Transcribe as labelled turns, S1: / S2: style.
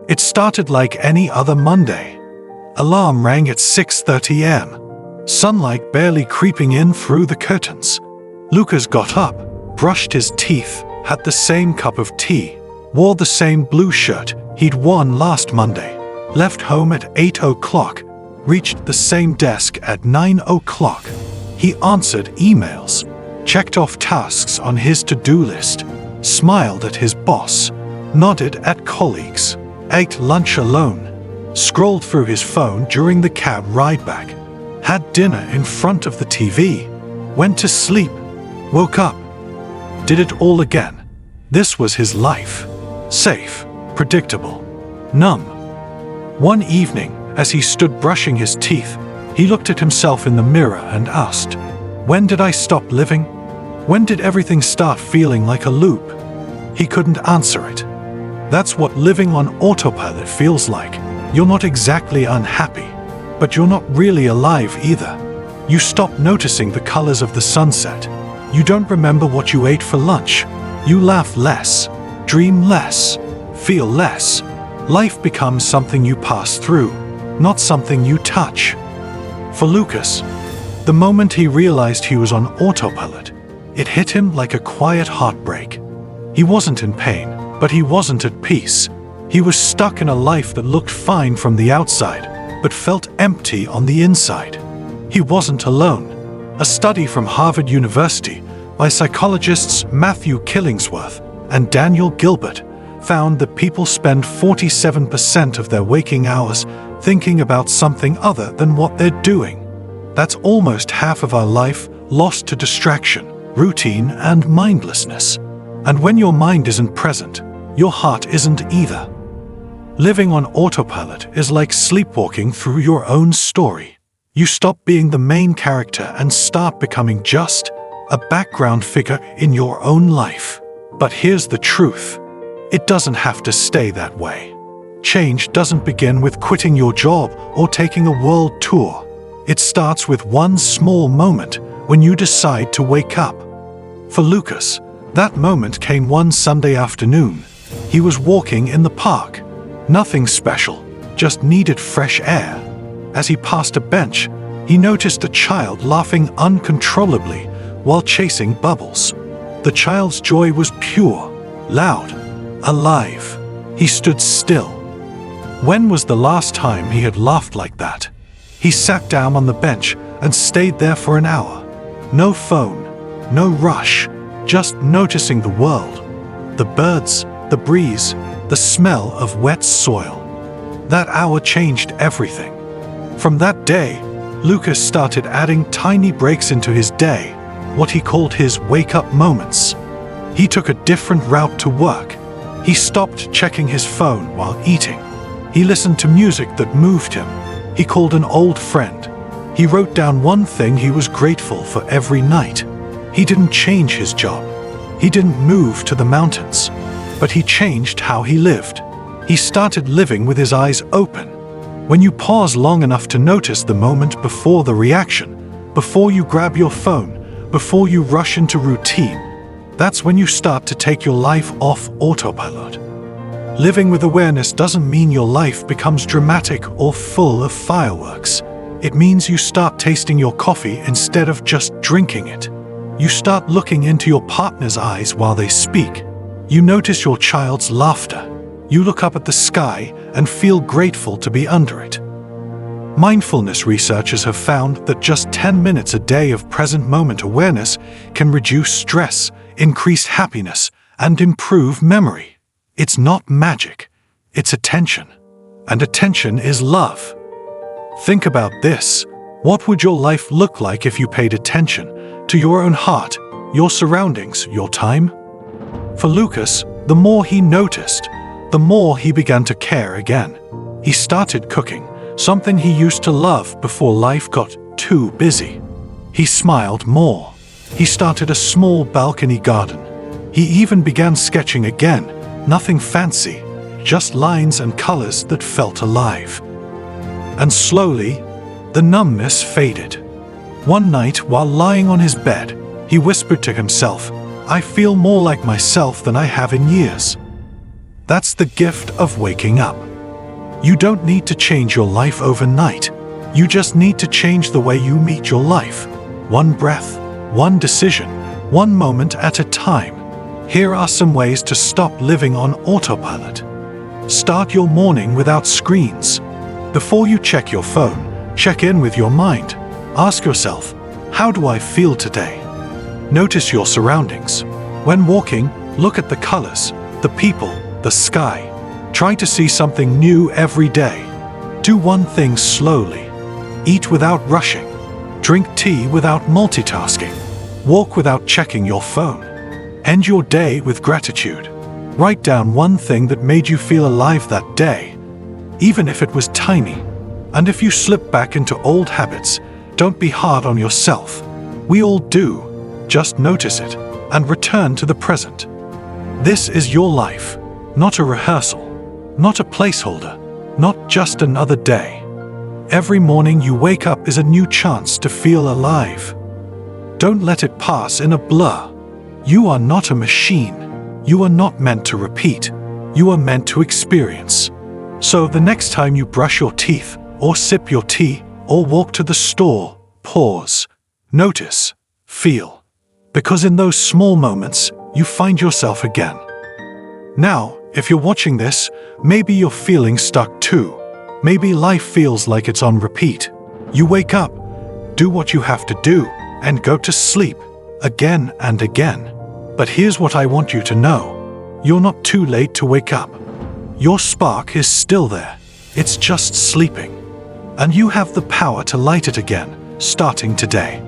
S1: It started like any other Monday. Alarm rang at 6:30 am. Sunlight barely creeping in through the curtains. Lucas got up, brushed his teeth, had the same cup of tea, wore the same blue shirt he'd worn last Monday, left home at 8 o'clock, reached the same desk at 9 o'clock. He answered emails, checked off tasks on his to-do list, smiled at his boss, nodded at colleagues, ate lunch alone, scrolled through his phone during the cab ride back, had dinner in front of the TV, went to sleep, woke up, did it all again. This was his life. Safe, predictable, numb. One evening, as he stood brushing his teeth, he looked at himself in the mirror and asked, "When did I stop living? When did everything start feeling like a loop?" He couldn't answer it. That's what living on autopilot feels like. You're not exactly unhappy, but you're not really alive either. You stop noticing the colors of the sunset. You don't remember what you ate for lunch. You laugh less, dream less, feel less. Life becomes something you pass through, not something you touch. For Lucas, the moment he realized he was on autopilot, it hit him like a quiet heartbreak. He wasn't in pain, but he wasn't at peace. He was stuck in a life that looked fine from the outside, but felt empty on the inside. He wasn't alone. A study from Harvard University by psychologists Matthew Killingsworth and Daniel Gilbert found that people spend 47% of their waking hours thinking about something other than what they're doing. That's almost half of our life lost to distraction, routine, and mindlessness. And when your mind isn't present, your heart isn't either. Living on autopilot is like sleepwalking through your own story. You stop being the main character and start becoming just a background figure in your own life. But here's the truth. It doesn't have to stay that way. Change doesn't begin with quitting your job or taking a world tour. It starts with one small moment when you decide to wake up. For Lucas, that moment came one Sunday afternoon. He was walking in the park. Nothing special, just needed fresh air. As he passed a bench, he noticed a child laughing uncontrollably while chasing bubbles. The child's joy was pure, loud, alive. He stood still. When was the last time he had laughed like that? He sat down on the bench and stayed there for an hour. No phone, no rush, just noticing the world. The birds, the breeze, the smell of wet soil. That hour changed everything. From that day, Lucas started adding tiny breaks into his day, what he called his wake-up moments. He took a different route to work. He stopped checking his phone while eating. He listened to music that moved him. He called an old friend. He wrote down one thing he was grateful for every night. He didn't change his job. He didn't move to the mountains. But he changed how he lived. He started living with his eyes open. When you pause long enough to notice the moment before the reaction, before you grab your phone, before you rush into routine, that's when you start to take your life off autopilot. Living with awareness doesn't mean your life becomes dramatic or full of fireworks. It means you start tasting your coffee instead of just drinking it. You start looking into your partner's eyes while they speak. You notice your child's laughter. You look up at the sky and feel grateful to be under it. Mindfulness researchers have found that just 10 minutes a day of present moment awareness can reduce stress, increase happiness, and improve memory. It's not magic, it's attention. And attention is love. Think about this. What would your life look like if you paid attention to your own heart, your surroundings, your time? For Lucas, the more he noticed, the more he began to care again. He started cooking, something he used to love before life got too busy. He smiled more. He started a small balcony garden. He even began sketching again, nothing fancy, just lines and colors that felt alive. And slowly, the numbness faded. One night, while lying on his bed, he whispered to himself, "I feel more like myself than I have in years." That's the gift of waking up. You don't need to change your life overnight. You just need to change the way you meet your life. One breath, one decision, one moment at a time. Here are some ways to stop living on autopilot. Start your morning without screens. Before you check your phone, check in with your mind. Ask yourself, how do I feel today? Notice your surroundings. When walking, look at the colors, the people, the sky. Try to see something new every day. Do one thing slowly. Eat without rushing. Drink tea without multitasking. Walk without checking your phone. End your day with gratitude. Write down one thing that made you feel alive that day, even if it was tiny. And if you slip back into old habits, don't be hard on yourself. We all do. Just notice it and return to the present. This is your life, not a rehearsal, not a placeholder, not just another day. Every morning you wake up is a new chance to feel alive. Don't let it pass in a blur. You are not a machine. You are not meant to repeat. You are meant to experience. So the next time you brush your teeth, or sip your tea, or walk to the store, pause, notice, feel. Because in those small moments, you find yourself again. Now, if you're watching this, maybe you're feeling stuck too. Maybe life feels like it's on repeat. You wake up, do what you have to do, and go to sleep, again and again. But here's what I want you to know. You're not too late to wake up. Your spark is still there. It's just sleeping. And you have the power to light it again, starting today.